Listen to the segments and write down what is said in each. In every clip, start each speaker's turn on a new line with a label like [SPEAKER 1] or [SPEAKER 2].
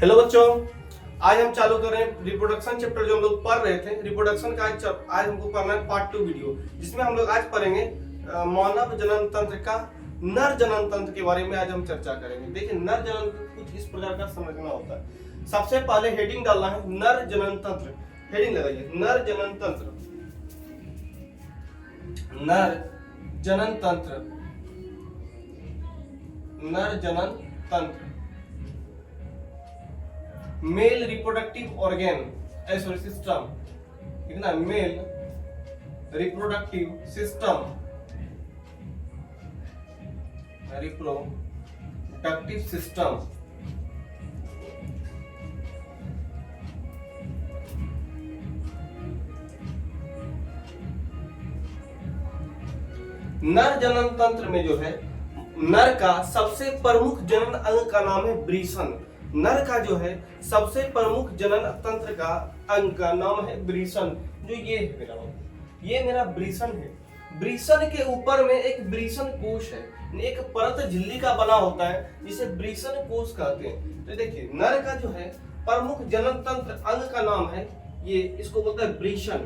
[SPEAKER 1] Hello बच्चों, आज हम चालू कर रहे हैं रिप्रोडक्शन चैप्टर जो हम लोग पढ़ रहे थे। रिप्रोडक्शन का आज हमको पढ़ना है पार्ट 2 वीडियो, जिसमें हम लोग आज पढ़ेंगे मानव जनन तंत्र का नर जनन तंत्र के बारे में आज हम चर्चा करेंगे। देखिए, नर जनन तंत्र कुछ इस प्रकार का समझना होता है। सबसे पहले हेडिंग डालना है नर जनन तंत्र। हेडिंग लगाइए नर जनन तंत्र। नर जनन तंत्र, नर जनन तंत्र, male reproductive organ sorry system, ठीक है ना। Male reproductive system, reproductive system. नर जनन तंत्र में जो है, नर का सबसे प्रमुख जनन अंग का नाम है वृषण। नर का जो है सबसे प्रमुख जनन तंत्र का अंग का नाम है वृषण। जो ये है मेरा, ये मेरा वृषण है। वृषण के ऊपर में एक वृषण कोश है, एक परत झिल्ली का बना होता है जिसे वृषण कोश कहते हैं। तो देखिए, नर का जो है प्रमुख जनन तंत्र अंग का नाम है ये, इसको बोलते हैं वृषण।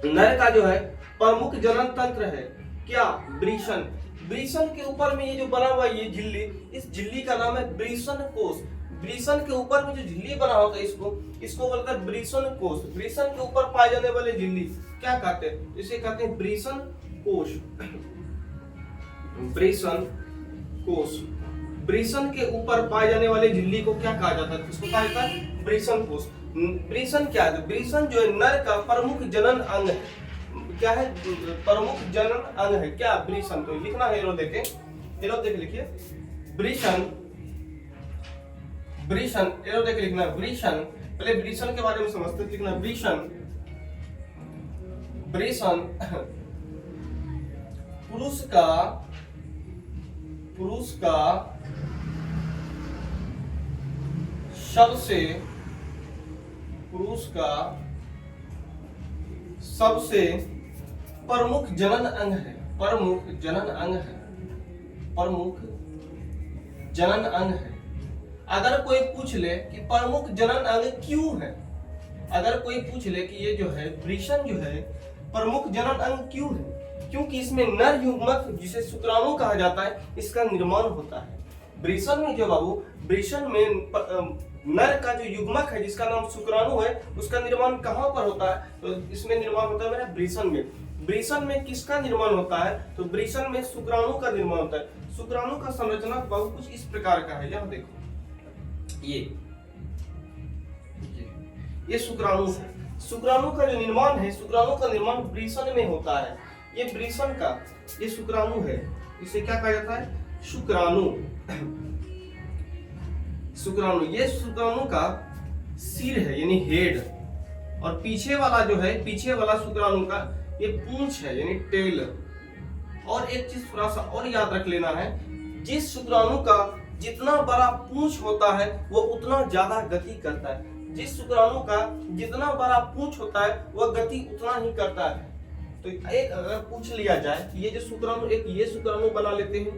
[SPEAKER 1] नर का जो है प्रमुख जनन तंत्र है क्या? वृषण। वृषण के ऊपर में ये जो बना हुआ ये झिल्ली, इस झिल्ली का नाम है वृषण कोश। वृषण के ऊपर में जो झिल्ली बना होता है इसको बोलते हैं वृषण कोश। वृषण के ऊपर पाए जाने वाले झिल्ली क्या कहते हैं? इसे कहते हैं वृषण कोश। वृषण कोश। वृषण के ऊपर पाए जाने वाले झिल्ली को क्या कहा जाता है? इसको कहा जाता है वृषण कोश। वृषण क्या है? वृषण जो है नर का प्रमुख जनन अंग है। क्या है? प्रमुख जनन अंग है क्या? वृषण। तो लिखना है, एरो देख लिखिए वृषण। वृषण एरो देख लिखना है वृषण। पहले वृषण के बारे में समझते हैं। लिखना वृषण। वृषण पुरुष का सबसे प्रमुख जनन अंग है। प्रमुख जनन अंग है। प्रमुख जनन अंग है। अगर कोई पूछ ले कि प्रमुख जनन अंग क्यों है, अगर कोई पूछ ले कि ये जो है वृषण जो है प्रमुख जनन अंग क्यों है, क्योंकि इसमें नर युग्मक जिसे शुक्राणु कहा जाता है इसका निर्माण होता है। वृषण में जो बाबू, वृषण में नर का जो युग्मक है जिसका नाम शुक्राणु है उसका निर्माण कहां पर होता है? तो इसमें निर्माण होता है मेरा वृषण में। वृषण में किसका निर्माण होता है? तो वृषण में शुक्राणु का निर्माण होता है। शुक्राणु का संरचना बाबू कुछ इस प्रकार का है। यहाँ देखो, ये शुक्राणु है। शुक्राणु का जो निर्माण है, शुक्राणु का निर्माण वृषण में होता है। ये वृषण का ये शुक्राणु है, इसे क्या कहा जाता है? शुक्राणु। शुक्राणु, ये शुक्राणु का सिर है यानी हेड, और पीछे वाला जो है, पीछे वाला शुक्राणु का ये पूंछ है यानी टेल। और एक चीज थोड़ा सा और याद रख लेना है, जिस शुक्राणु का जितना बड़ा पूंछ होता है वो उतना ज्यादा गति करता है। जिस शुक्राणु का जितना बड़ा पूंछ होता है वह गति उतना ही करता है। तो एक अगर पूछ लिया जाए कि ये जो शुक्राणु, एक ये शुक्राणु बना लेते हैं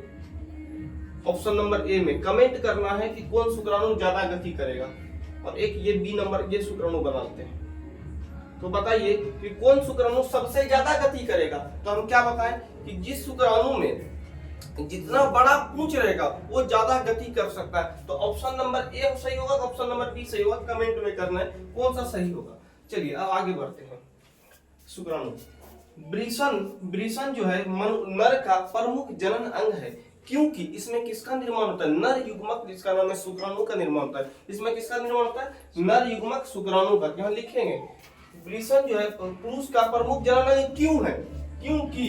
[SPEAKER 1] ऑप्शन नंबर ए में, कमेंट करना है कि कौन शुक्राणु ज्यादा गति करेगा, और एक ये बी नंबर ये शुक्राणु बना लेते हैं। तो बताइए कि कौन शुक्राणु सबसे ज्यादा गति करेगा? तो हम क्या बताएं कि जिस शुक्राणु में जितना बड़ा पूंछ रहेगा वो ज्यादा गति कर सकता है। तो ऑप्शन नंबर ए सही होगा, ऑप्शन नंबर बी सही होगा। कमेंट में करना है कौन सा सही होगा। चलिए अब आगे बढ़ते हैं। शुक्राणु, वृषण जो है नर का प्रमुख जनन अंग है, क्योंकि इसमें किसका निर्माण होता है? नर युग्मक जिसका नाम है शुक्राणु का निर्माण होता है। इसमें किसका निर्माण होता है? नर युग्मक शुक्राणु का। यहाँ लिखेंगे वृषण जो है पुरुष का प्रमुख जनन अंग क्यों है? क्योंकि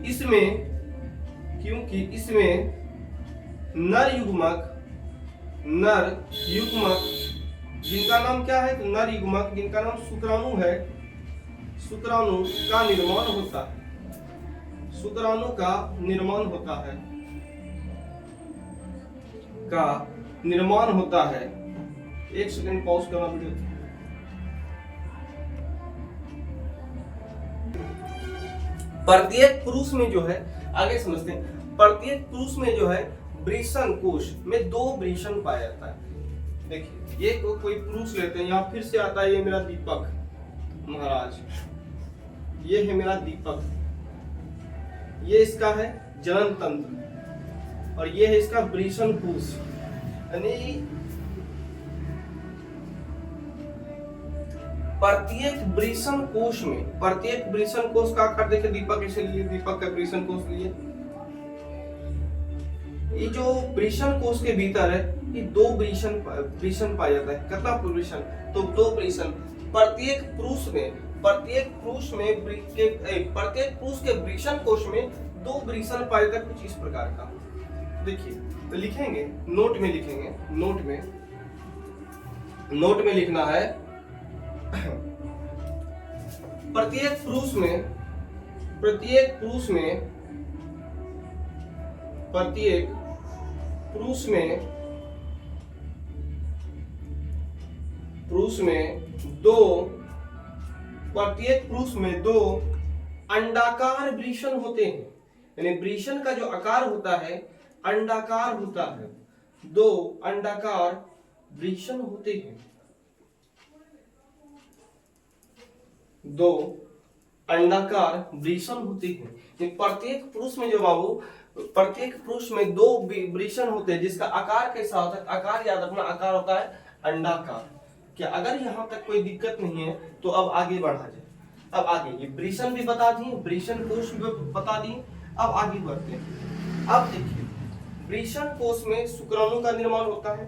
[SPEAKER 1] इसमें नर युग्मक जिनका नाम क्या है? नर युग्मक जिनका नाम शुक्राणु है, शुक्राणु का निर्माण होता है। शुक्राणु का निर्माण होता है। एक सेकंड पॉज करना वीडियो। प्रत्येक पुरुष में जो है, आगे समझते हैं, प्रत्येक पुरुष में जो है वृषण कोश में 2 वृषण पाया जाता है। देखिए ये कोई पुरुष लेते हैं, यहाँ फिर से आता है, ये मेरा दीपक महाराज, ये है मेरा दीपक, ये इसका है जनन तंत्र और ये है इसका वृषण कोश। यानी प्रत्येक वृषण कोश में, प्रत्येक वृषण कोश का आकार देखिए, दीपक इसे लिए, दीपक का वृषण कोश लिए, ये जो वृषण कोश के भीतर है ये 2 वृषण पाया जाता है। कितना वृषण? तो 2 वृषण प्रत्येक पुरुष में, प्रत्येक पुरुष के वृषण कोश में 2 वृषण पाया जाता है, कुछ इस प्रकार का। देखिए तो लिखेंगे, नोट में लिखेंगे, नोट में लिखना है प्रत्येक पुरुष में दो अंडाकार वृषण होते हैं। यानी वृषण का जो आकार होता है अंडाकार होता है, 2 अंडाकार वृषण होते हैं, 2 अंडाकार वृषण होते हैं। प्रत्येक पुरुष में जो बाबू, प्रत्येक पुरुष में 2 वृषण होते हैं, जिसका आकार कैसा होता है? आकार याद रखना, आकार होता है अंडाकार। क्या अगर यहाँ तक कोई दिक्कत नहीं है तो अब आगे बढ़ा जाए। अब आगे ये वृषण भी बता दिए, वृषण कोश भी बता दिए, अब आगे बढ़ते हैं। अब देखिए वृषण कोश में शुक्राणु का निर्माण होता है,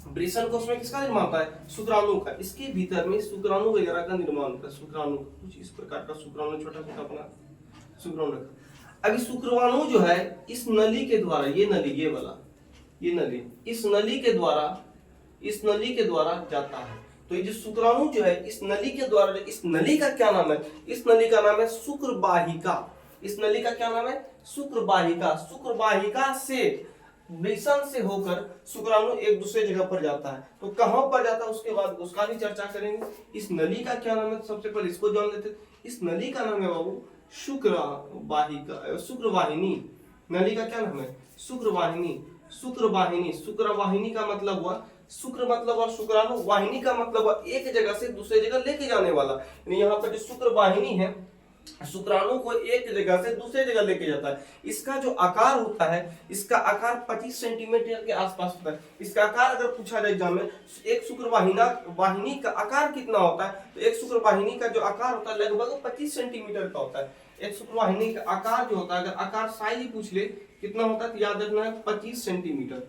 [SPEAKER 1] वृषण कोश में किसका निर्माण होता है? शुक्राणु का। इसके भीतर में शुक्राणु वगैरह का निर्माण होता है, शुक्राणु कुछ इस प्रकार का शुक्राणु, छोटा छोटा अपना शुक्राणु। अभी शुक्राणु जो है इस नली के द्वारा, ये नली, ये वाला, ये नली, इस नली के द्वारा जाता है। तो ये जो शुक्राणु जो है इस नली के द्वारा, इस नली का क्या नाम है? इस नली का नाम है शुक्रवाहिका। इस नली का क्या नाम है? शुक्रवाहिका। शुक्रवाहिका से वृषण से होकर शुक्राणु एक दूसरे जगह पर जाता है। तो कहां पर जाता है उसके बाद उसका भी चर्चा करेंगे। इस नली का क्या नाम है? सबसे पहले इसको जान लेते हैं। इस नली का नाम है बाबू शुक्रवाहिका, शुक्रवाहिनी। नली का क्या नाम है? शुक्रवाहिनी। शुक्रवाहिनी, शुक्रवाहिनी का मतलब हुआ, शुक्र मतलब और शुक्राणु, वाहिनी का मतलब हुआ एक जगह से दूसरे जगह लेके जाने वाला। यहाँ पर जो शुक्रवाहिनी है शुक्राणु को एक जगह से दूसरे जगह लेके जाता है। इसका जो आकार होता है, इसका आकार 25 सेंटीमीटर के आसपास होता है। इसका आकार अगर पूछा जाए एग्जाम में, एक शुक्रवाहिनी का आकार कितना होता है? तो एक शुक्रवाहिनी का जो आकार होता है लगभग 25 सेंटीमीटर का होता है। एक शुक्रवाहिनी का आकार जो होता है, अगर आकार साइज पूछ ले कितना होता है तो याद रखना है 25 सेंटीमीटर।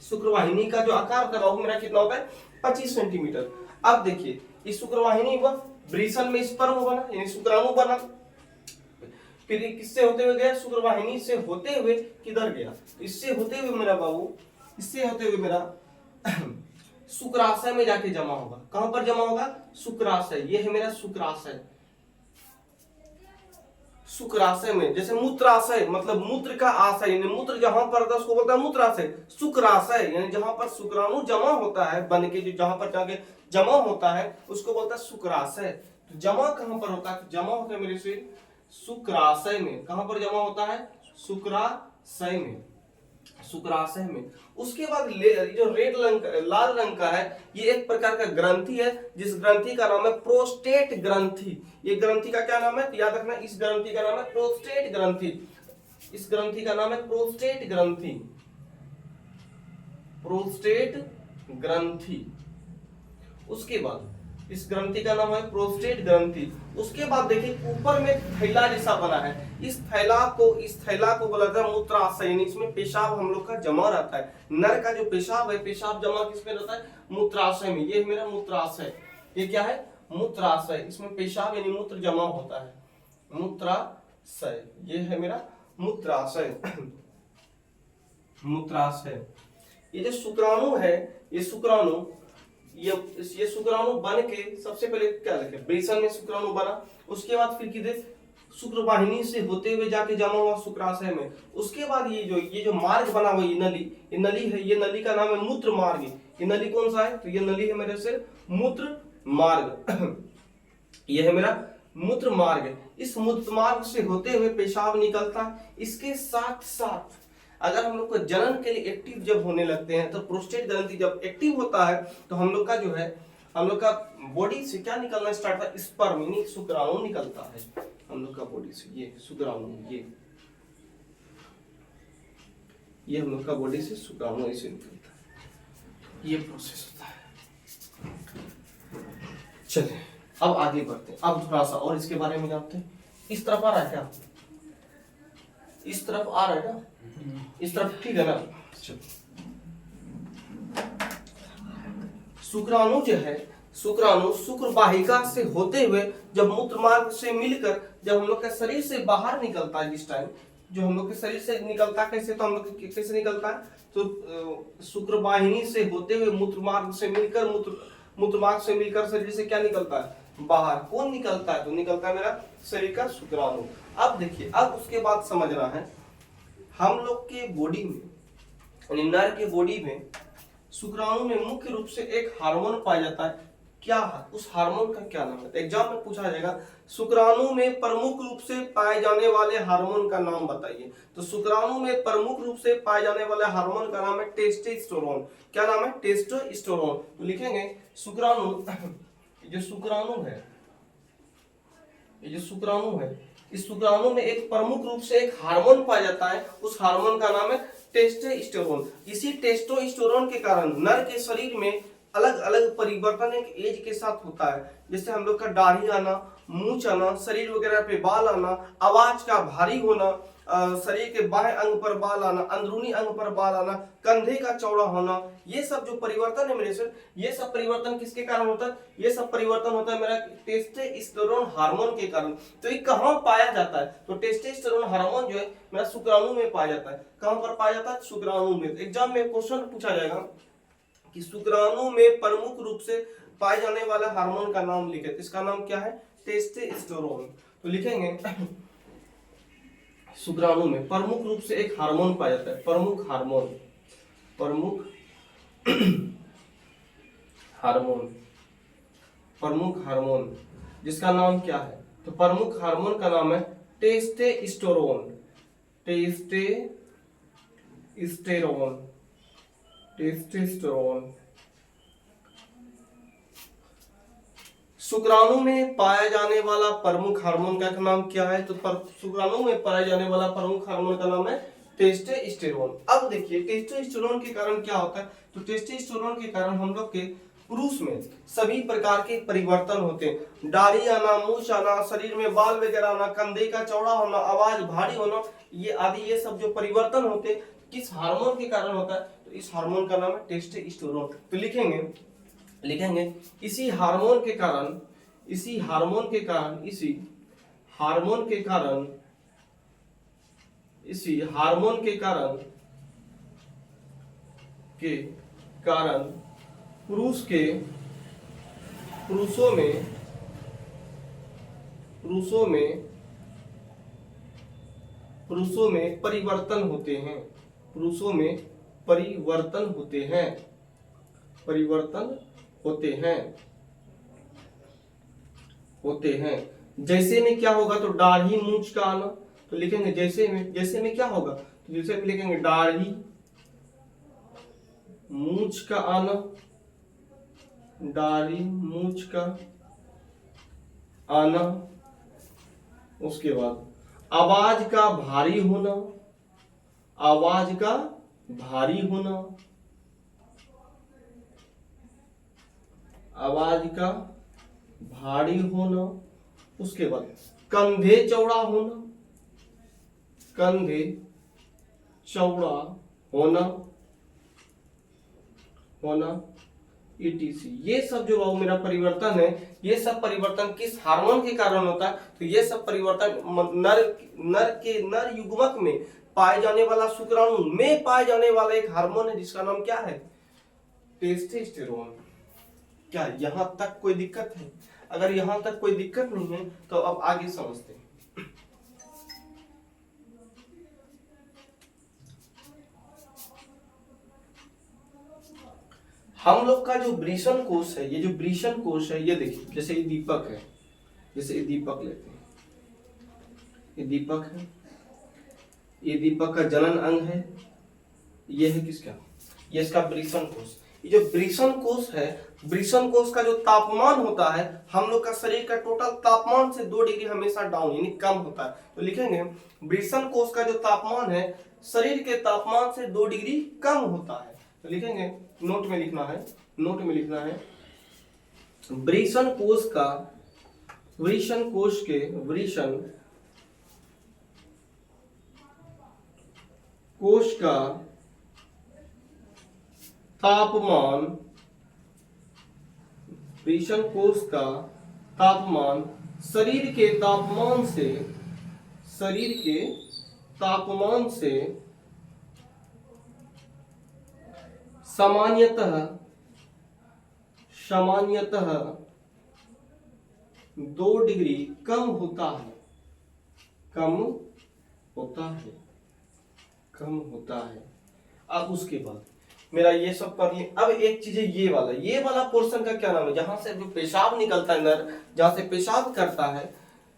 [SPEAKER 1] शुक्रवाहिनी का जो आकार होता है वो मेरा कितना होता है? 25 सेंटीमीटर। अब देखिए इस शुक्रवाहिनी व वृषण में स्पर्म बना, यानी शुक्राणु बना, फिर किससे होते हुए गया? शुक्रवाहिनी से होते हुए किधर गया? इससे होते हुए मेरा बाबू, इससे होते हुए मेरा शुक्राशय में जाके जमा होगा। कहां पर जमा होगा? शुक्राशय। ये है मेरा शुक्राशय। शुक्राशय में, जैसे मूत्राशय मतलब मूत्र का आशय, यानी मूत्र जहां पर होता है उसको बोलता है मूत्राशय। शुक्राशय यानी जहां पर शुक्राणु जमा होता है, बन के जो जहां पर जाके जमा होता है उसको बोलता है शुक्राशय। तो जमा कहां पर होता है? जमा होता है मेरे से शुक्राशय में। कहां पर जमा होता है? शुक्राशय में, शुक्राशय में। उसके बाद जो लाल रंग का है, ये एक प्रकार का ग्रंथि है, जिस ग्रंथि का नाम है प्रोस्टेट ग्रंथि। ये ग्रंथि का क्या नाम है? याद रखना, इस ग्रंथि का नाम है प्रोस्टेट ग्रंथि। इस ग्रंथि का नाम है प्रोस्टेट ग्रंथि, प्रोस्टेट ग्रंथि। उसके बाद इस ग्रंथि का नाम है प्रोस्टेट ग्रंथि। उसके बाद देखिए ऊपर में थैला जैसा बना है, इस थैला को बोला जाता है मूत्राशय, यानी इसमें पेशाब हम लोग का जमा रहता है। नर का जो पेशाब है, पेशाब जमा किसमें रहता है? मूत्राशय में। ये मेरा मूत्राशय, ये क्या है? मूत्राशय। इसमें पेशाब यानी मूत्र जमा होता है, मूत्राशय। ये है मेरा मूत्राशय, मूत्राशय। ये जो शुक्राणु है, ये शुक्राणु बन के सबसे पहले क्या लिखे? वृषण में शुक्राणु बना। उसके बाद फिर किधर? शुक्रवाहिनी से होते हुए जाके जमा हुआ शुक्राशय में। उसके बाद ये जो मार्ग बना हुआ, ये नली है, ये नली का नाम है मूत्र मार्ग। ये नली कौन सा है? तो ये नली है मेरे से मूत्र मार्ग। यह है मेरा मूत्र मार्ग। इस मूत्रमार्ग से होते हुए पेशाब निकलता है। इसके साथ साथ अगर हम लोग को जनन के लिए एक्टिव जब होने लगते हैं तो प्रोस्टेट ग्रंथि जब एक्टिव होता है तो हम लोग का जो है हम लोग का बॉडी से क्या निकलना स्टार्ट होता है, स्पर्म यानी शुक्राणु निकलता है हम लोग का बॉडी से। ये शुक्राणु ये हम लोग का बॉडी से शुक्राणु ऐसे निकलता है, ये प्रोसेस होता है। चलिए अब आगे बढ़ते हैं, अब थोड़ा सा और इसके बारे में जानते हैं। इस तरफ आ रहा है क्या, इस तरफ आ रहा है ना, इस तरफ ठीक है ना। शुक्राणु जो है, शुक्राणु शुक्र वाहिका से होते हुए जब मूत्र मार्ग से मिलकर जब हम लोग के शरीर से बाहर निकलता है, जिस टाइम जो हम लोग के शरीर से निकलता है कैसे, तो हम लोग कैसे निकलता है, तो शुक्र वाहिनी से होते हुए मूत्र मार्ग से मिलकर मूत्र मार्ग से मिलकर शरीर से क्या निकलता है, बाहर। कौन निकलता है, तो निकलता है मेरा शरीर का शुक्राणु। अब देखिए, अब उसके बाद समझना है हम लोग के बॉडी में यानी नर के बॉडी में शुक्राणु में मुख्य रूप से एक हार्मोन पाया जाता है। क्या है उस हार्मोन का क्या नाम है, एग्जाम में पूछा जाएगा शुक्राणु में प्रमुख रूप से पाए जाने वाले हार्मोन का नाम बताइए। तो शुक्राणु में प्रमुख रूप से पाए जाने वाले हार्मोन का नाम है टेस्टोस्टेरोन। क्या नाम है, टेस्टोस्टेरोन। तो लिखेंगे शुक्राणु, जो शुक्राणु है, ये जो शुक्राणु है, इस शुक्राणु में एक प्रमुख रूप से एक हार्मोन पाया जाता है, उस हार्मोन का नाम है टेस्टोस्टेरोन। इसी टेस्टोस्टेरोन के कारण नर के शरीर में अलग अलग परिवर्तन एक एज के साथ होता है। जैसे हम लोग का दाढ़ी आना, मूंछ आना, शरीर वगैरह पे बाल आना, आवाज का भारी होना, शरीर के बाएं अंग पर बाल आना, अंदरूनी अंग पर बाल आना, कंधे का चौड़ा होना, ये सब जो परिवर्तन है मेरे सर, ये सब परिवर्तन किसके कारण होता है, ये सब परिवर्तन होता है मेरा टेस्टोस्टेरोन हार्मोन के कारण। तो ये कहाँ पाया जाता है, तो टेस्टोस्टेरोन हार्मोन जो है मेरा शुक्राणु में पाया जाता है। कहाँ पर पाया जाता है, शुक्राणु में। एग्जाम में क्वेश्चन पूछा जाएगा कि शुक्राणु में प्रमुख रूप से पाए जाने वाले हार्मोन का नाम लिखे, इसका नाम क्या है, टेस्टोस्टेरोन। तो लिखेंगे शुक्राणु में प्रमुख रूप से एक हार्मोन पाया जाता है, प्रमुख हार्मोन, प्रमुख हार्मोन, प्रमुख हार्मोन जिसका नाम क्या है, तो प्रमुख हार्मोन का नाम है टेस्टोस्टेरोन, टेस्टोस्टेरोन, टेस्टोस्टेरोन। शुक्राणु में पाया जाने वाला प्रमुख हार्मोन का नाम क्या है, तो शुक्राणु में पाया जाने वाला प्रमुख हार्मोन का नाम है टेस्टोस्टेरोन। अब देखिए टेस्टोस्टेरोन के कारण क्या होता है, तो टेस्टोस्टेरोन के कारण हम लोग के पुरुष में सभी प्रकार के परिवर्तन होते हैं। दाढ़ी आना, मूंछ आना, शरीर में बाल वगैरह आना, कंधे का चौड़ा होना, आवाज भारी होना, ये आदि ये सब जो परिवर्तन होते हैं किस हार्मोन के कारण होता है, तो इस हार्मोन का नाम है टेस्टोस्टेरोन। तो लिखेंगे इसी हार्मोन के कारण, इसी हार्मोन के कारण, इसी हार्मोन के कारण, इसी हार्मोन के कारण पुरुषों में परिवर्तन होते हैं, पुरुषों में परिवर्तन होते हैं, परिवर्तन होते हैं। जैसे में क्या होगा, तो दाढ़ी मूंछ का आना, तो लिखेंगे जैसे में क्या होगा, तो जैसे में लिखेंगे दाढ़ी मूंछ का आना, दाढ़ी मूंछ का आना। उसके बाद आवाज का भारी होना, आवाज का भारी होना, आवाज का भारी होना। उसके बाद कंधे चौड़ा होना, कंधे चौड़ा होना ETC। ये सब जो मेरा परिवर्तन है, ये सब परिवर्तन किस हार्मोन के कारण होता है, तो ये सब परिवर्तन नर युग्मक में पाए जाने वाला, शुक्राणु में पाए जाने वाला एक हार्मोन है जिसका नाम क्या है, टेस्टोस्टेरोन। क्या यहां तक कोई दिक्कत है? अगर यहां तक कोई दिक्कत नहीं है तो अब आगे समझते हैं। हम लोग का जो वृषण कोश है, ये जो वृषण कोश है, ये देखिए जैसे ये दीपक है, जैसे ये दीपक लेते हैं, ये दीपक है, ये दीपक का जनन अंग है, ये है किसका, ये इसका वृषण कोष। ये जो वृषण कोष है, वृषण कोष का जो तापमान होता है, हम लोग का शरीर का टोटल तापमान से 2 डिग्री हमेशा डाउन यानी कम होता है। तो लिखेंगे वृषण कोष का जो तापमान है शरीर के तापमान से 2 डिग्री कम होता है। तो लिखेंगे, नोट में लिखना है, नोट में लिखना है वृषण कोष का, वृषण कोष के, वृषण कोष का तापमान, वृषण कोष का तापमान शरीर के तापमान से, शरीर के तापमान से सामान्यतः 2 डिग्री कम होता है, कम होता है, कम होता है। अब उसके बाद मेरा ये सब कर लिए। अब एक चीज है ये वाला पोर्शन का क्या नाम है, जहां से पेशाब निकलता है, नर जहां से पेशाब करता है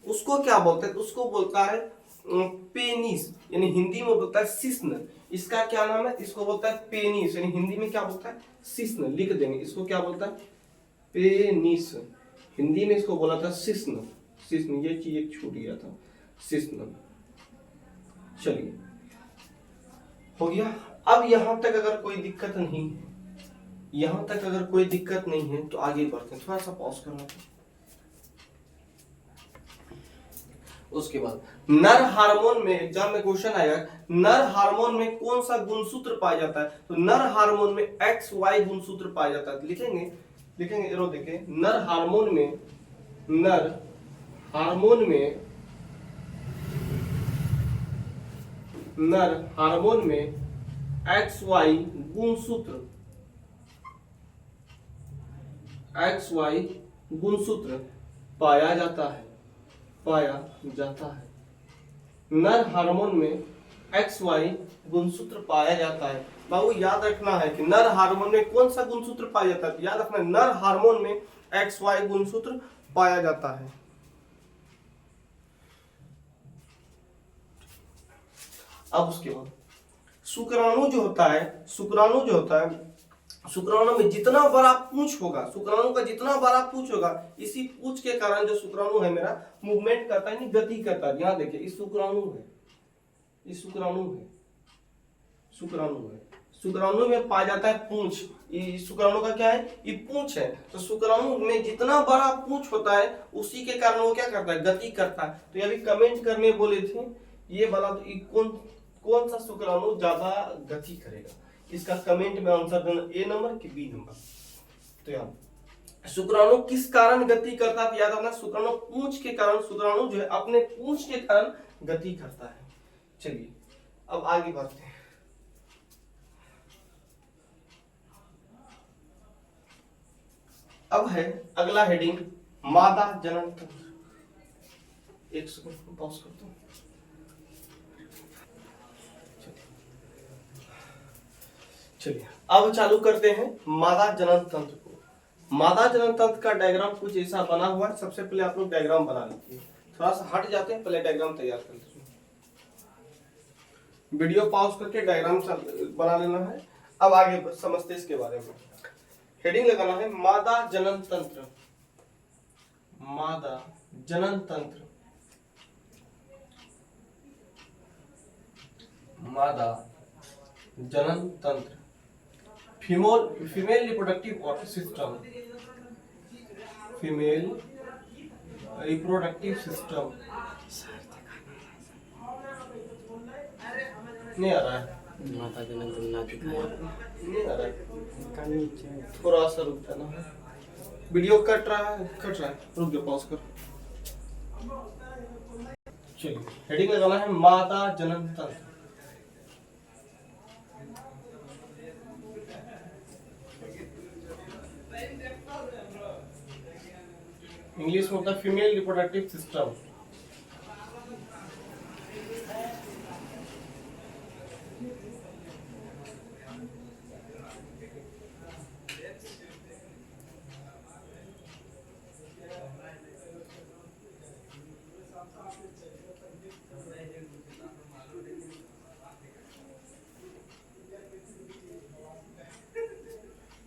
[SPEAKER 1] उसको क्या बोलते हैं, उसको बोलता है पेनिस, यानी हिंदी में बोलता है शिश्न। इसका क्या नाम है, इसको बोलता है पेनिस, यानी हिंदी में क्या बोलता है शिश्न। लिख देंगे इसको क्या बोलता है पेनिस, हिंदी में इसको बोला था शिश्न, शिश्न। ये चीज एक छूट गया था, शिश्न। चलिए हो गया। अब यहां तक अगर कोई दिक्कत नहीं है, यहां तक अगर कोई दिक्कत नहीं है तो आगे बढ़ते हैं। थोड़ा सा पॉज करना। उसके बाद नर हार्मोन में, एग्जाम में क्वेश्चन आएगा, नर हार्मोन में कौन सा गुणसूत्र पाया जाता है, तो नर हार्मोन में XY गुणसूत्र पाया जाता है। तो लिखेंगे, लिखेंगे एरो देखें, नर हार्मोन में, नर हार्मोन में, नर हार्मोन में XY गुणसूत्र, XY गुणसूत्र पाया जाता है, पाया जाता है। नर हार्मोन में XY गुणसूत्र पाया जाता है। बाबू याद रखना है कि नर हार्मोन में कौन सा गुणसूत्र पाया जाता है, याद रखना है नर हार्मोन में XY गुणसूत्र पाया जाता है। अब उसके बाद शुक्राणु जो होता है, शुक्राणु जो होता है, शुक्राणु में जितना बड़ा पूंछ होगा, शुक्राणु का जितना बड़ा पूंछ होगा, इसी पूंछ के कारण जो शुक्राणु है मेरा मूवमेंट करता है, गति करता है। यहाँ देखिए इस शुक्राणु है, इस शुक्राणु है, शुक्राणु है, शुक्राणु में पाया जाता है पूंछ। इस शुक्राणु का क्या है, ये पूंछ है। तो शुक्राणु में जितना बड़ा पूंछ होता है उसी के कारण वो क्या करता है, गति करता है। तो ये अभी कमेंट करने बोले थे ये वाला, तो कौन सा शुक्राणु ज्यादा गति करेगा, इसका कमेंट में आंसर देना, ए नंबर कि बी नंबर। तो यार शुक्राणु किस कारण गति करता है, याद रखना शुक्राणु पूंछ के कारण, शुक्राणु जो है अपने पूंछ के कारण गति करता है। चलिए अब आगे बढ़ते हैं। अब है अगला हेडिंग मादा जनन तंत्र। एक सेकंड पॉज करता हूं। चलिए अब चालू करते हैं मादा जनन तंत्र को। मादा जनन तंत्र का डायग्राम कुछ ऐसा बना हुआ है। सबसे पहले आप लोग डायग्राम बना लीजिए, थोड़ा सा हट जाते हैं, पहले डायग्राम तैयार कर लीजिए। वीडियो पॉज करके डायग्राम बना लेना है। अब आगे समझते इसके बारे में। हेडिंग लगाना है मादा जनन तंत्र, मादा जनन तंत्र, मादा जनन तंत्र, female reproductive system, female reproductive system. नहीं आ रहा है,
[SPEAKER 2] माता जनन तंत्र
[SPEAKER 1] नहीं आ रहा है, थोड़ा सा रुक जाना। वीडियो कट रहा है, रुक जाओ, पॉज कर। चलिए हेडिंग लगाना है मादा जनन तंत्र। इंग्लिश में होता है female reproductive system.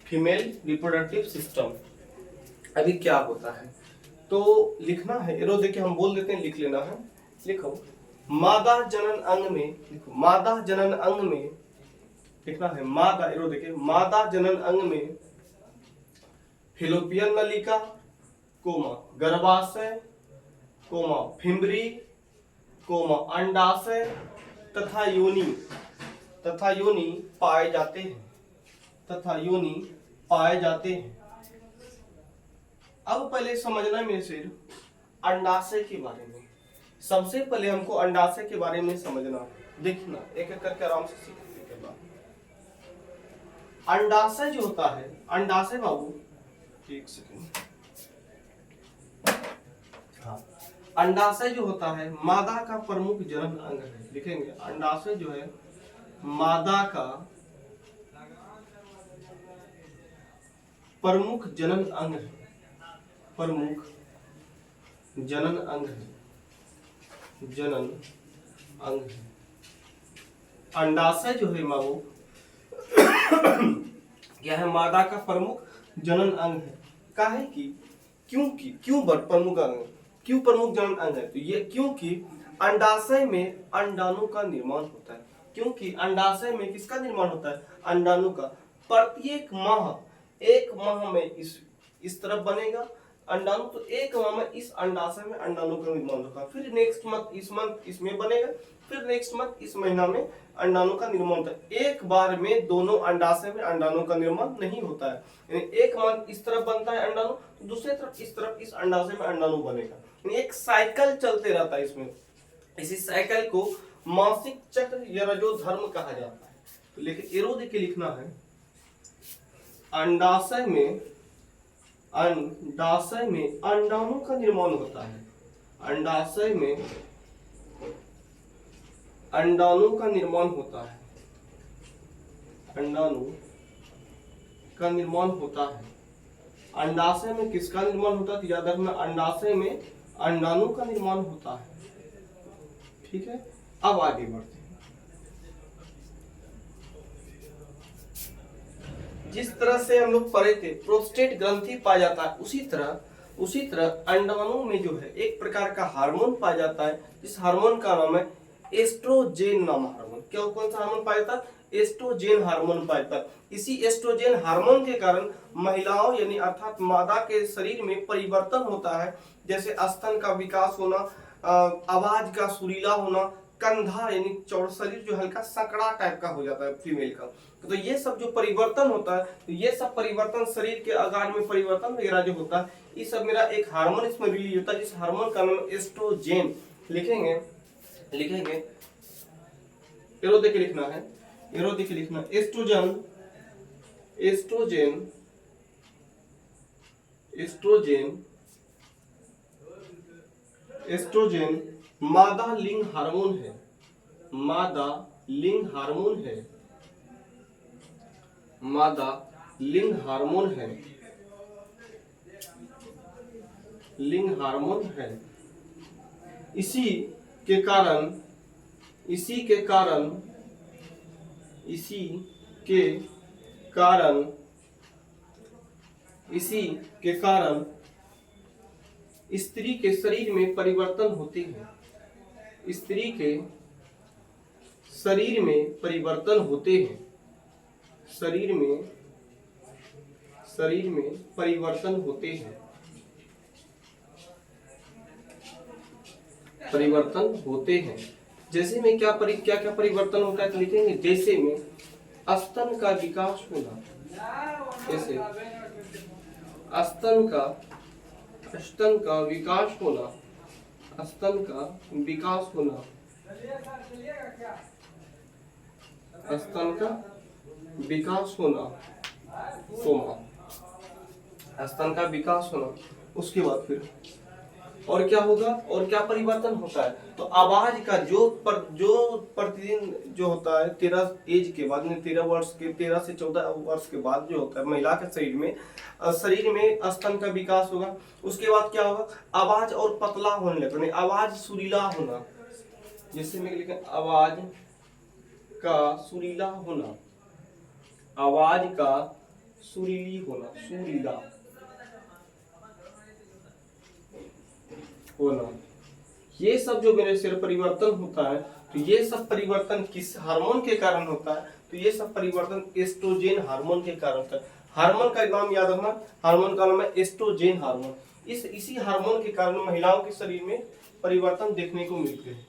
[SPEAKER 1] Female reproductive system. अभी क्या होता है तो लिखना है, एरो देखिए हम बोल देते हैं, लिख लेना है। लिखो मादा जनन अंग में, लिखो मादा जनन अंग में लिखना है मादा, एरो देखिए मादा जनन अंग में फिलोपियन नलिका कोमा गर्भाशय कोमा फिम्बरी कोमा अंडाशय तथा योनि पाए जाते हैं, तथा योनि पाए जाते हैं। अब पहले समझना में सिर्फ अंडाशय के बारे में, सबसे पहले हमको अंडाशय के बारे में समझना। देखना एक एक करके आराम से सीखने के बाद अंडाशय जो होता है, अंडाशय बाबू एक सेकंड, हाँ, अंडाशय जो होता है मादा का प्रमुख जनन अंग है। लिखेंगे अंडाशय जो है मादा का प्रमुख जनन अंग है, प्रमुख जनन अंग है, जनन अंग है। अंडाशय जो है माओ क्या है, मादा का प्रमुख जनन अंग है। काहे कि क्योंकि क्यों प्रमुख अंग, क्यों प्रमुख जनन अंग है, तो ये क्योंकि अंडाशय में अंडाणु का निर्माण होता है। क्योंकि अंडाशय में किसका निर्माण होता है, अंडाणु का। प्रत्येक माह, एक माह में इस तरफ बनेगा अंडाणु, तो एक माह में इस अंडाशय में अंडाणु का निर्माण होगा। फिर नेक्स्ट मंथ इसमें बनेगा, फिर नेक्स्ट मंथ इस महीना में अंडाणु का निर्माण होता है। एक बार में दोनों अंडाशय में अंडाणु का निर्माण नहीं होता है। यानी एक मंथ इस तरफ बनता है अंडाणु, तो दूसरे तरफ इस अंडाशय में अंडाणु बनेगा। यानी एक साइकिल चलते रहता है इसमें। इसी साइकिल को मासिक चक्र या रजोधर्म कहा जाता है। तो लेकिन एरो देके लिखना है अंडाशय में अंडाणु का निर्माण होता है। अंडाशय में अंडाणु का निर्माण होता है, अंडाणु का निर्माण होता है। अंडाशय में किसका निर्माण होता है, याद रखना अंडाशय में अंडाणु का निर्माण होता है। ठीक है, अब आगे बढ़ते हैं। जिस तरह से हम लोग पढ़े थे प्रोस्टेट ग्रंथि पाया जाता है, उसी तरह अंडाणु में जो है एक प्रकार का हार्मोन पाया जाता है। इस हार्मोन का नाम है एस्ट्रोजेन नाम हार्मोन। क्या कौन सा हार्मोन पाया जाता है, एस्ट्रोजेन हार्मोन पाया जाता है। इसी एस्ट्रोजेन हार्मोन के कारण महिलाओं यानी अर्थात मादा के शरीर में परिवर्तन होता है, जैसे स्तन का विकास होना, आवाज का सुरीला होना, कंधा यानी चौड़ा शरीर जो हल्का सकड़ा टाइप का हो जाता है फीमेल का। तो ये सब जो परिवर्तन होता है, तो ये सब परिवर्तन शरीर के आकार में परिवर्तन वगैरह जो होता है, ये सब मेरा एक हार्मोन इसमें रिलीज होता है, जिस हार्मोन का नाम एस्ट्रोजेन। लिखेंगे एरो देके लिखना है, एरो देके लिखना एस्ट्रोजेन मादा लिंग हार्मोन है, मादा लिंग हार्मोन है, मादा लिंग हार्मोन है, लिंग हार्मोन है। इसी के कारण स्त्री के शरीर में परिवर्तन होते हैं, स्त्री के शरीर में परिवर्तन होते हैं, शरीर में परिवर्तन होते हैं, परिवर्तन होते हैं। जैसे में क्या परिवर्तन होता है, तो लिखेंगे जैसे में स्तन का विकास होना, जैसे स्तन का विकास होना, स्तन का विकास होना, स्तन का विकास होना, स्तन का विकास होना। उसके बाद फिर और क्या होगा, और क्या परिवर्तन होता है, तो आवाज का जो प्रतिदिन जो होता है 13 एज के बाद, 13 से 14 वर्ष के बाद जो होता है महिला के शरीर में स्तन का विकास होगा। उसके बाद क्या होगा, आवाज और पतला होने लगता है, आवाज सुरीला होना, जैसे मैं लिखा आवाज का सुरीला होना, आवाज का सुरीली होना, सुरीला होना, ये सब जो मेरे सिर परिवर्तन होता है, तो ये सब परिवर्तन किस हार्मोन के कारण होता है? तो ये सब परिवर्तन एस्ट्रोजेन हार्मोन के कारण होता है। हार्मोन का नाम याद रखना, हार्मोन का नाम है एस्ट्रोजेन हार्मोन। इसी हार्मोन के कारण महिलाओं के शरीर में परिवर्तन देखने को मिलते हैं।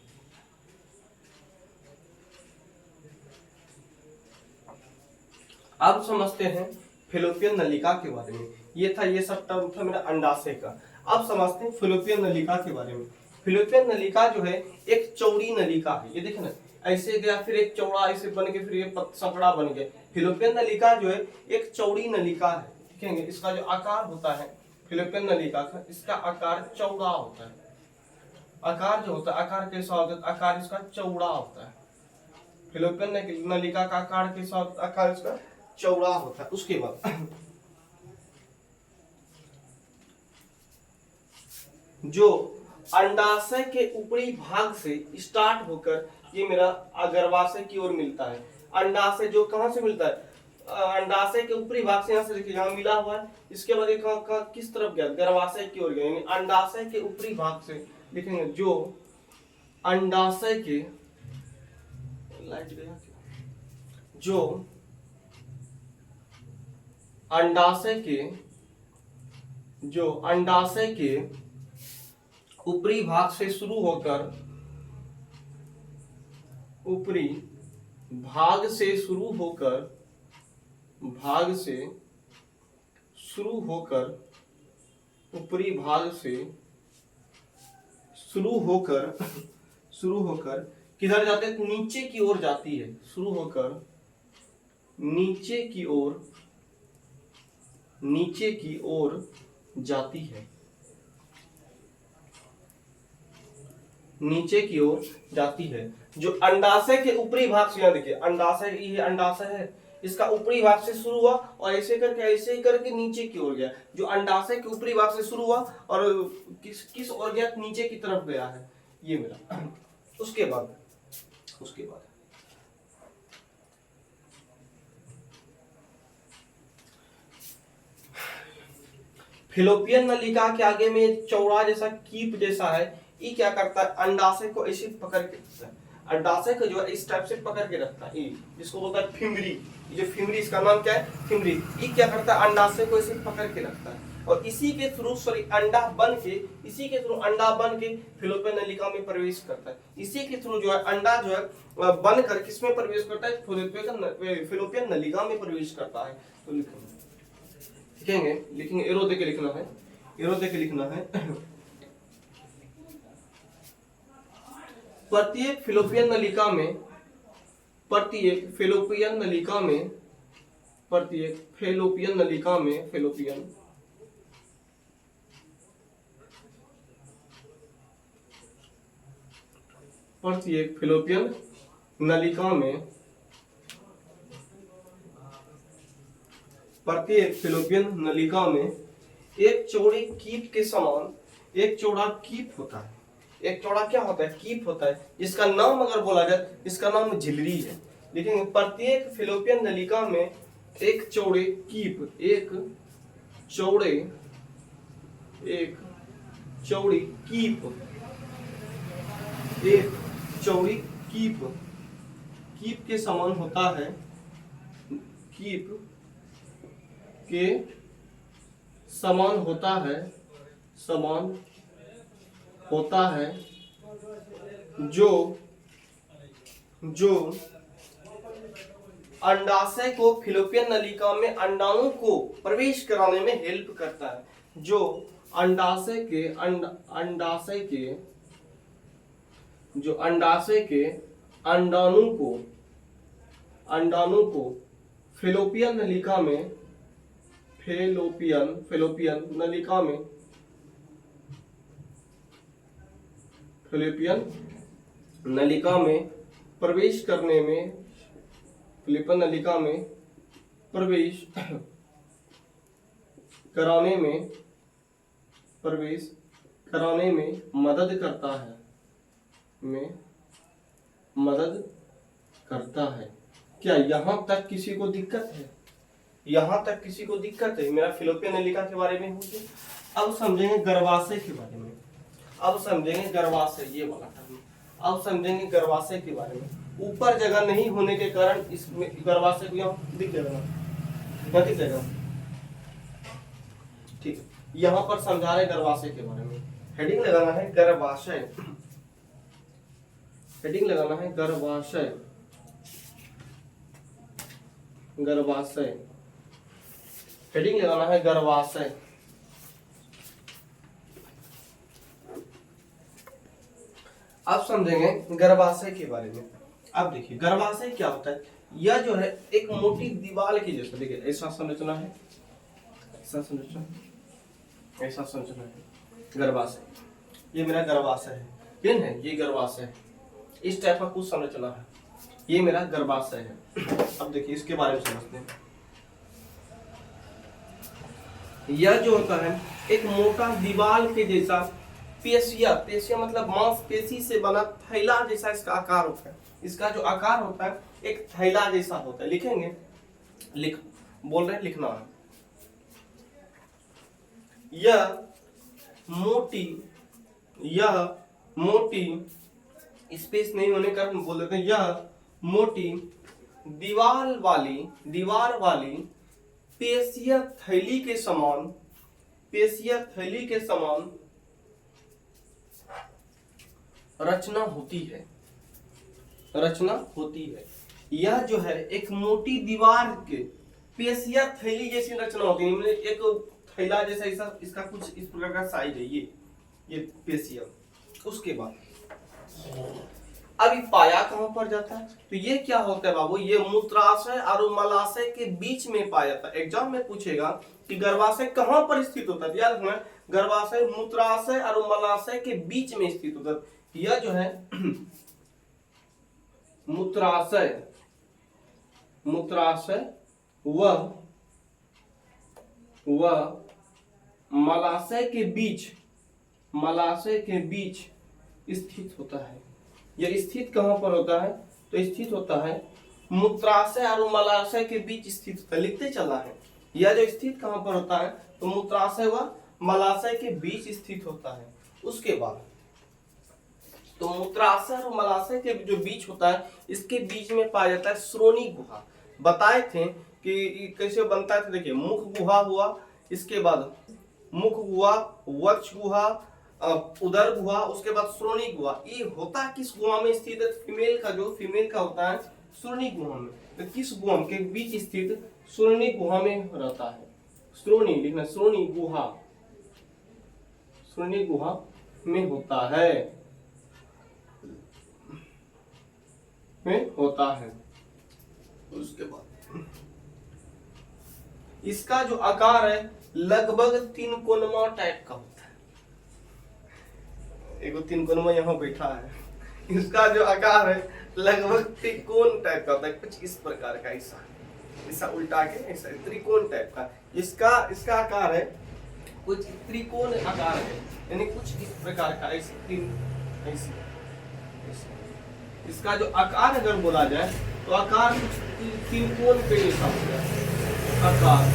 [SPEAKER 1] अब समझते हैं फेलोपियन नलिका के बारे में। ये सब टर्म था मेरा अंडाशय का। अब समझते हैं फेलोपियन नलिका के बारे में। फेलोपियन नलिका जो है एक चौड़ी नलिका है। ये देखे ना, ऐसे गया, फिर एक चौड़ा ऐसे बन के, फिर ये संकड़ा बन गया। फेलोपियन नलिका जो है एक चौड़ी नलिका है। देखेंगे इसका जो आकार होता है फेलोपियन नलिका का, इसका आकार चौड़ा होता है। आकार जो होता है, आकार कैसा होता है? आकार इसका चौड़ा होता है। फेलोपियन नलिका का आकार कैसा होता है? आकार इसका चौड़ा होता है। उसके बाद जो अंडाशय के ऊपरी भाग से स्टार्ट होकर ये मेरा गर्भाशय की ओर मिलता है। अंडाशय जो कहां से मिलता है? अंडाशय के ऊपरी भाग से, यहाँ से देखिए यहाँ मिला हुआ है। इसके बाद ये किस तरफ गया? गर्भाशय की ओर गया। यानी अंडाशय के ऊपरी भाग से देखेंगे जो अंडाशय के, लाइट गया क्या? जो अंडाशय के ऊपरी भाग से शुरू होकर, ऊपरी भाग से शुरू होकर, ऊपरी भाग से शुरू होकर किधर जाते हैं? नीचे की ओर जाती है। शुरू होकर नीचे की ओर जाती है। नीचे की ओर जाती है। जो अंडाशय के ऊपरी भाग से, यहाँ देखिए अंडाशय, ये अंडाशय है, इसका ऊपरी भाग से शुरू हुआ और ऐसे करके नीचे की ओर गया। जो अंडाशय के ऊपरी भाग से शुरू हुआ और किस ओर गया? नीचे की तरफ गया है ये मेरा। उसके बाद फेलोपियन नलिका के आगे में चौड़ा जैसा कीप जैसा है। ये क्या करता है? अंडाशय को ऐसे पकड़ के रखता है। अंडाशय को जो है इस टाइप से पकड़ के रखता है, जिसको बोलता है फिमरी। ये जो फिमरी, इसका नाम क्या है? फिमरी। ये क्या करता है? अंडाशय को ऐसे पकड़ के रखता है और इसी के थ्रू अंडा बन के फेलोपियन नलिका में प्रवेश करता है। इसी के थ्रू जो है अंडा जो है बनकर किसमें प्रवेश करता है? फेलोपियन नलिका में प्रवेश करता है। तो लिखेंगे, एरो दे के लिखना है। प्रत्येक फेलोपियन नलिका में एक चौड़े कीप के समान एक चौड़ा कीप होता है। एक चौड़ा क्या होता है? कीप होता है, जिसका नाम अगर बोला जाए, इसका नाम झिल्ली है। लेकिन प्रत्येक फेलोपियन नलिका में एक चौड़ी कीप के समान होता है। कीप के समान होता है जो अंडाशय को फेलोपियन नलिका में अंडाणु को प्रवेश कराने में हेल्प करता है। जो अंडाशय के अंडाणु को फेलोपियन नलिका में प्रवेश कराने में मदद करता है। क्या यहाँ तक किसी को दिक्कत है? यहाँ तक किसी को दिक्कत है? मेरा फिलोपियन नलिका के बारे में हो गया। अब समझेंगे गर्भाशय के बारे में। अब समझेंगे गर्भाशय, ये वाला टर्म। अब समझेंगे गर्भाशय के बारे में। ऊपर जगह नहीं होने के कारण इसमें गर्भाशय को यहाँ दिख जाएगा, यहाँ दिख जाएगा। ठीक है, यहाँ पर समझा रहे गर्भाशय के बारे में। हेडिंग लगाना है गर्भाशय, हेडिंग लगाना है गर्भाशय, गर्भाशय, हेडिंग लगाना है गर्भाशय। अब समझेंगे गर्भाशय के बारे में। अब देखिए गर्भाशय क्या होता है। यह जो है एक मोटी दीवार की जैसा, देखिए ऐसा संरचना है, ऐसा संरचना, ऐसा संरचना है गर्भाशय। ये मेरा गर्भाशय है, पिन है, ये गर्भाशय है। इस टाइप का कुछ संरचना है, ये मेरा गर्भाशय है। अब देखिए इसके बारे में समझते हैं। यह जो होता है एक मोटा दीवार के जैसा पेशिया, पेशिया मतलब मांसपेशी से बना थैला जैसा इसका आकार होता है। इसका जो आकार होता है एक थैला जैसा होता है। लिखेंगे, बोल रहे हैं, लिखना है। यह मोटी स्पेस नहीं होने का हम बोल देते हैं, यह मोटी दीवार वाली पेशिया थैली के समान, पेशिया थैली के समान रचना होती है, रचना होती है। यह जो है एक मोटी दीवार के पेशिया थैली जैसी रचना होती है। मतलब एक थैला जैसा इसका कुछ इस प्रकार का साइज है, ये पेशिया। उसके बाद अभी पाया कहां पर जाता है? तो ये क्या होता है बाबू, ये मूत्राशय और मलाशय के बीच में पाया जाता है। एग्जाम में पूछेगा कि गर्भाशय कहां पर स्थित होता है। याद रखना, गर्भाशय मूत्राशय और मलाशय के बीच में स्थित होता है। यह जो है मूत्राशय व मलाशय के बीच स्थित होता है। यह स्थित कहां पर होता है? तो स्थित होता है मूत्राशय और मलाशय के बीच स्थित होता है। लिखते चलना है, यह जो स्थित कहां पर होता है तो मूत्राशय व मलाशय के बीच स्थित होता है। उसके बाद तो मूत्राशय और मलाशय के जो बीच होता है, इसके बीच में पाया जाता है श्रोणी गुहा। बताए थे कि कैसे बनता है। देखिए मुख गुहा हुआ, इसके बाद मुख गुहा, वक्ष गुहा, उदर गुहा, उसके बाद श्रोणी गुहा। ये होता किस गुहा में स्थित है? फीमेल का होता है श्रोणी गुहा में। तो किस गुहा के बीच स्थित? श्रोणी गुहा में रहता है। श्रोणी लिखना, श्रोणी गुहा, श्रोणी गुहा में होता है, में होता है। उसके बाद इसका जो आकार है लगभग तिकोणमा टाइप का होता है। एक तिकोणमा यहाँ बैठा है, इसका जो आकार है लगभग त्रिकोण टाइप का होता है, कुछ इस प्रकार का। ऐसा उल्टा के ऐसा त्रिकोण टाइप का इसका आकार है, कुछ त्रिकोण आकार है, यानी कुछ इस प्रकार का। ऐसे इसका जो आकार अगर बोला जाए तो आकार कुछ त्रिकोण के जैसा होता है। आकार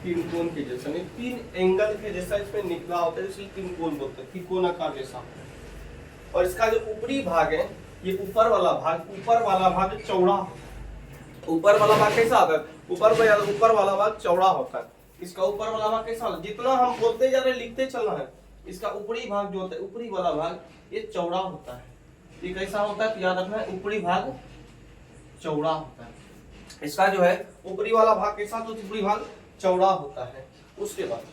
[SPEAKER 1] त्रिकोण के जैसा, नहीं तीन एंगल के जैसा इसमें निकला होता है, इसलिए त्रिकोण बोलते हैं, त्रिकोण आकार जैसा। और इसका जो ऊपरी भाग है, ये ऊपर वाला भाग चौड़ा, ऊपर वाला भाग कैसा होता है? ऊपर वाला भाग चौड़ा होता है। इसका ऊपर वाला भाग कैसा होता है? जितना हम बोलते जा रहे लिखते चलना है। इसका ऊपरी भाग जो होता है, ऊपरी वाला भाग ये चौड़ा होता है। ये कैसा होता है? याद रखना है, ऊपरी भाग चौड़ा होता है। इसका जो है ऊपरी वाला भाग कैसा? तो ऊपरी भाग चौड़ा होता है। उसके बाद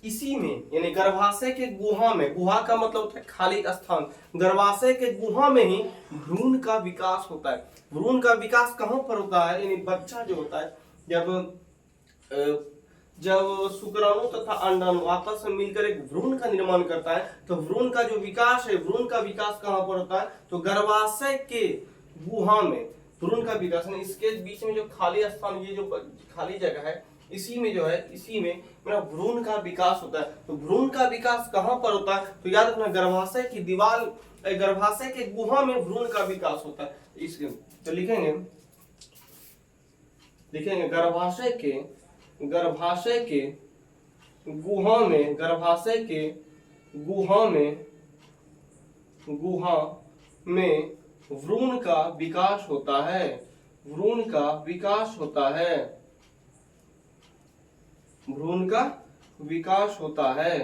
[SPEAKER 1] इसी में यानी गर्भाशय के गुहा में, गुहा का मतलब होता है खाली स्थान, गर्भाशय के गुहा में ही भ्रूण का विकास होता है। भ्रूण का विकास कहां पर होता है? यानी बच्चा जो होता है जब शुक्राणु तथा अंडाणु आपस में मिलकर एक भ्रूण का निर्माण करता है, तो भ्रूण का जो विकास है, भ्रूण का विकास कहां पर होता है? तो गर्भाशय के गुहा में भ्रूण का विकास। इसके बीच में जो खाली स्थान, ये जो खाली जगह है, इसी में जो है, इसी में मेरा भ्रूण का विकास होता है। तो भ्रूण का विकास कहाँ पर होता है? तो याद रखना, गर्भाशय की दीवार, गर्भाशय के गुहा में भ्रूण का विकास होता है। इसके तो लिखेंगे गर्भाशय के गुहा में, गर्भाशय के गुहा में भ्रूण का विकास होता है। भ्रूण का विकास होता है। भ्रूण का विकास होता है।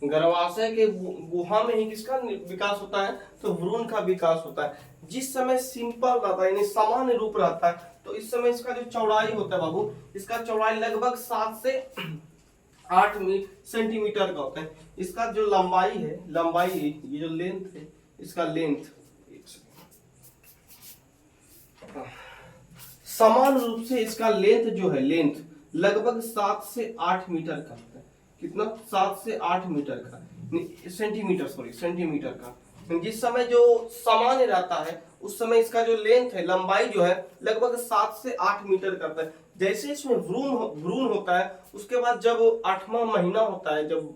[SPEAKER 1] गर्भाशय के गुहा में ही किसका विकास होता है? तो भ्रूण का विकास होता है। जिस समय सिंपल रहता है, यानी सामान्य रूप रहता है, तो इस समय इसका जो चौड़ाई होता है बाबू, इसका चौड़ाई लगभग 7 से 8 सेंटीमीटर का होता है। इसका जो लंबाई है, ये जो लेंथ है, इसका लेंथ समान रूप से इसका लेंथ जो है, लेंथ लगभग 7 से 8 मीटर का होता है। कितना? 7 से 8 मीटर का, सेंटीमीटर का। जिस समय जो सामान्य रहता है उस समय इसका जो लेंथ है, लंबाई जो है, लगभग 7 से 8 मीटर का होता है। जैसे इसमें भ्रूण होता है, उसके बाद जब 8वां महीना होता है, जब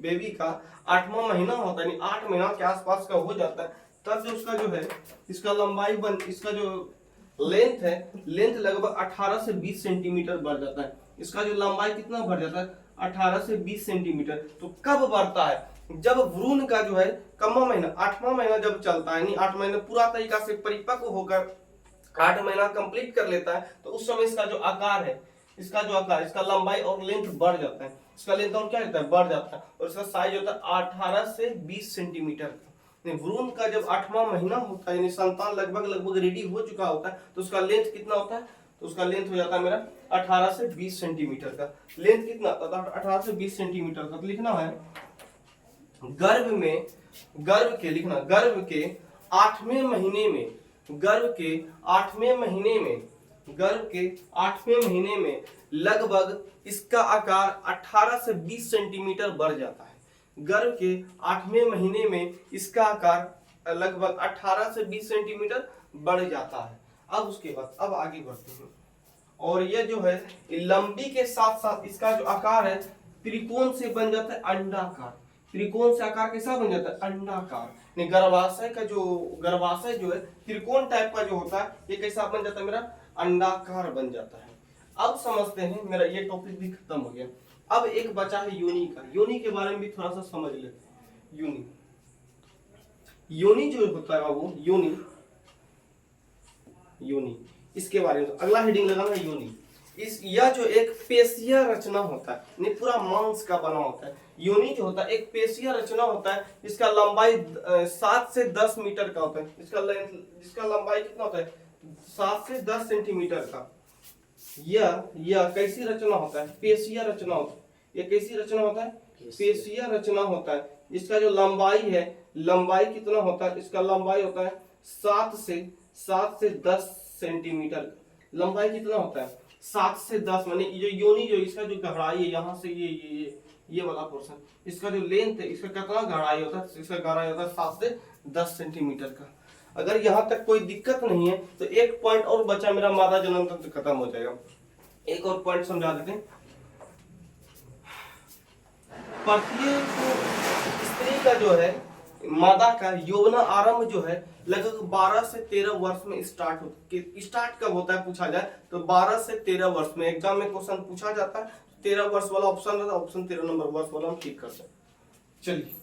[SPEAKER 1] बेबी का 8वां महीना होता है, यानी 8 महीना के आसपास का हो जाता है, तब जो उसका जो है, इसका लंबाई इसका जो लेंथ है, लेंथ लगभग 18 से 20 सेंटीमीटर बढ़ जाता है। इसका जो लंबाई कितना बढ़ जाता है? 18 से 20 सेंटीमीटर। तो कब बढ़ता है? जब भ्रूण का जो है 8वां महीना जब चलता है, यानी 8 महीने पूरा तरीका से परिपक्व होकर 8 महीना कंप्लीट कर लेता है, तो उस समय इसका जो आकार है, इसका लंबाई और लेंथ बढ़ जाता है। इसका लेंथ और क्या रहता है? बढ़ जाता है। और इसका साइज होता है 18 से 20 सेंटीमीटर का। भ्रूण का जब 8वां महीना होता है, यानी संतान लगभग रेडी हो चुका होता है, तो उसका लेंथ कितना होता है? तो उसका लेंथ हो जाता है मेरा 18 से 20 सेंटीमीटर का। लेंथ कितना? 18 से 20 सेंटीमीटर का। तो लिखना है गर्भ के 8वें महीने में लगभग इसका आकार 18 से 20 सेंटीमीटर बढ़ जाता है। गर्भ के 8वें महीने में इसका आकार लगभग 18 से 20 सेंटीमीटर बढ़ जाता है। अब उसके बाद अब आगे बढ़ते हैं, और यह जो है लंबी के साथ साथ इसका जो आकार है, त्रिकोण से बन जाता है अंडाकार। त्रिकोण से आकार कैसा बन जाता है? अंडाकार। गर्भाशय जो है त्रिकोण टाइप का जो होता है, ये कैसा बन जाता है? मेरा अंडाकार बन जाता है। अब समझते हैं, मेरा ये टॉपिक भी खत्म हो गया। अब एक बचा है योनि का। योनि के बारे में भी थोड़ा सा समझ लेते हैं। योनि जो होता है बाबू, योनि इसके बारे में अगला हेडिंग लगाना है, योनि। यह जो एक पेशीय रचना होता है, नहीं पूरा मांस का बना होता है। योनि जो होता है एक पेशीय रचना होता है। इसका लंबाई 7 से 10 मीटर का होता है। इसका लंबाई कितना होता है? 7 से 10 सेंटीमीटर का। यह कैसी रचना होता है? पेशीय रचना होता है। ये कैसी रचना होता है? पेशीय रचना होता है। इसका जो लंबाई है, लंबाई कितना होता है? इसका लंबाई होता है 7 से 10 सेंटीमीटर। लंबाई कितना होता है? 7 से 10, माने ये जो योनि जो इसका जो गहराई है, यहाँ से ये वाला पोर्शन, इसका जो लेंथ है, इसका कितना गहराई होता है? इसका गहराई होता है 7 से 10 सेंटीमीटर का। अगर यहाँ तक कोई दिक्कत नहीं है तो एक पॉइंट और बचा मेरा, मादा जनन तंत्र खत्म हो जाएगा। एक और पॉइंट समझा देते हैं। प्रत्येक स्त्री का जो है, मादा का यौवन आरंभ जो है लगभग 12 से 13 वर्ष में स्टार्ट कब होता है पूछा जाए तो 12 से 13 वर्ष में। एग्जाम में क्वेश्चन पूछा जाता है, 13 वर्ष वाला ऑप्शन रहता है, ऑप्शन 13 नंबर वर्ष वाला हम ठीक करते हैं। चलिए